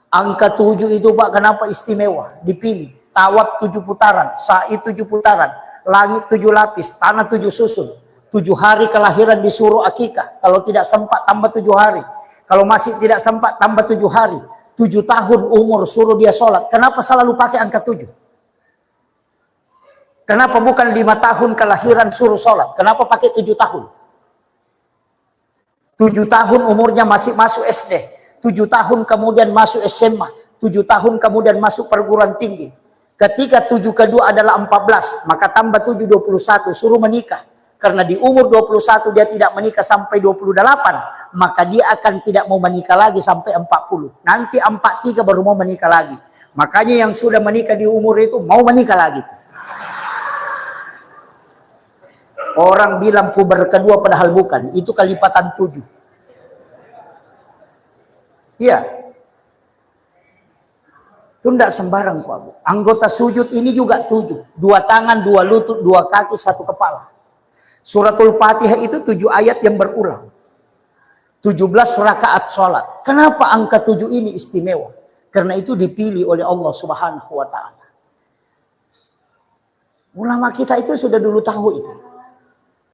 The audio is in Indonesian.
Angka 7 itu Pak, kenapa istimewa? Dipilih. Tawaf 7 putaran, sa'i 7 putaran, langit 7 lapis, tanah 7 susun. 7 hari kelahiran disuruh akikah. Kalau tidak sempat tambah 7 hari. Kalau masih tidak sempat tambah 7 hari. 7 tahun umur suruh dia sholat. Kenapa selalu pakai angka 7? Kenapa bukan 5 tahun kelahiran suruh sholat? Kenapa pakai 7 tahun? 7 tahun umurnya masih masuk SD. 7 tahun kemudian masuk SMA, 7 tahun kemudian masuk perguruan tinggi. Ketika 7 kedua adalah 14, maka tambah 7, 21, suruh menikah. Karena di umur 21 dia tidak menikah sampai 28, maka dia akan tidak mau menikah lagi sampai 40. Nanti 43 baru mau menikah lagi. Makanya yang sudah menikah di umur itu mau menikah lagi. Orang bilang puber kedua padahal bukan, itu kelipatan 7. Iya. Itu tidak sembarang Pak Bu. Anggota sujud ini juga 7. 2 tangan, 2 lutut, 2 kaki, 1 kepala. Suratul Fatihah itu 7 ayat yang berulang. 17 rakaat sholat. Kenapa angka 7 ini istimewa? Karena itu dipilih oleh Allah Subhanahu wa Ta'ala. Ulama kita itu sudah dulu tahu itu.